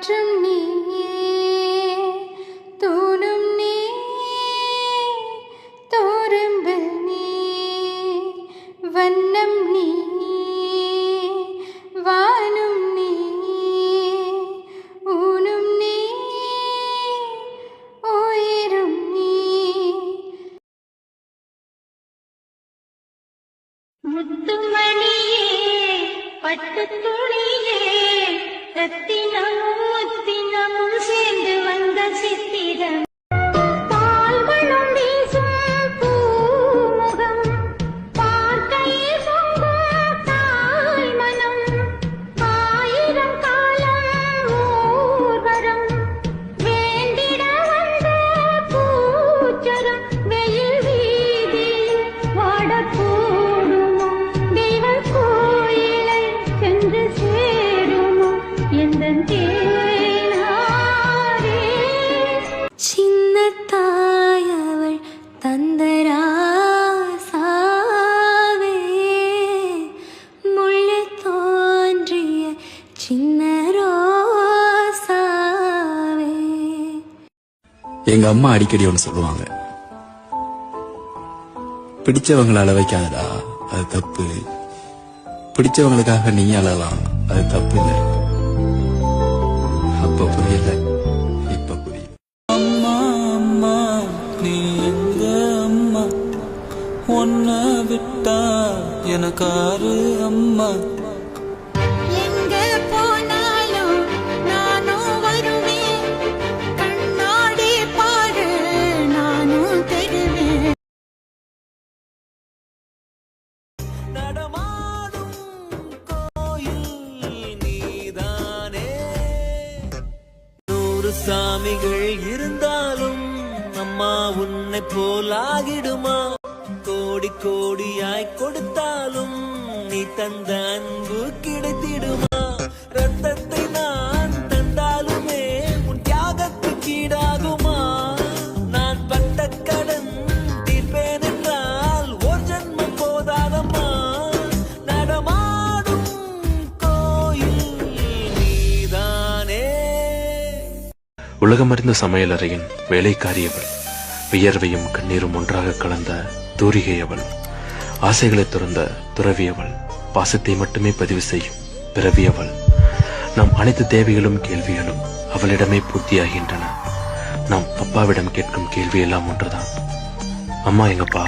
காற்றும் நீயே தூணும் நீ தோறும்பில் நீ வண்ணம் நீ வானும் நீ ஊனும் நீ உயிரும் நீ. முத்துமணியே பட்டு துணியே ரத்தினமும் முத்தினமும் சேர்ந்து வந்த சித்திரம் பால்மணம் வீசும் பூமுகம் பார்க்கையில் பொங்கும் தாய் மனம் ஆயிரம் காலம் ஊர்வரம் வேண்டிட வந்த பூச்சரம் வெயில் வீதியில் வாடக்கூடுமோ தெய்வ கோயிலை சென்று சேருமோ எந்தன் தேனாரே. சின்ன தாயவள் தந்தராசாவே முள்ளு தோன்றிய சின்ன ரோசாவே. எங்க அம்மா அடிக்கடி ஒன்று சொல்லுவாங்க, பிடிச்சவங்களை அழ வைக்காதடா, அது தப்பு. பிடிச்சவங்களுக்காக நீ அழலாம், அது தப்பு இல்லை. அப்ப புரியல, இப்ப புரியுது. அம்மா அம்மா நீ எங்க அம்மா, ஒன்ன விட்டா எனக்காரு அம்மா. எங்க போனாலும் நானும் வருவேன், கண்ணாடி பாரு நானும் தருவேன். நடமாடும் கோயில் நீதானே. 100 சாமிகள் இருந்தாலும் அம்மா உன்னை போலாகிடுமா? கோடி கோடியாய் கொடுத்தாலும் நீ தந்த அன்பு கிடைத்திடுமா? ரத்தத்தை நான் தந்தாலுமே உன் தியாகத்துக்கு ஈடாகுமா? நான் பட்ட கடன் தீர்ப்பேன் என்றால் ஒரு ஜன்மம் போதாதம்மா. நடமாடும் கோயில் நீதானே. உலகமறிந்த சமையலறையின் வேலைக்காரியவள், வியர்வையும் கண்ணீரும் ஒன்றாக கலந்த தூரிகையவள், ஆசைகளை துறந்த துறவியவள், பாசத்தை மட்டுமே பதிவு செய்யும் பிறவியவள். நம் அனைத்து தேவைகளும் கேள்விகளும் அவளிடமே பூர்த்தியாகின்றன. நாம் அப்பாவிடம் கேட்கும் கேள்வி எல்லாம் ஒன்றுதான், அம்மா எங்கப்பா?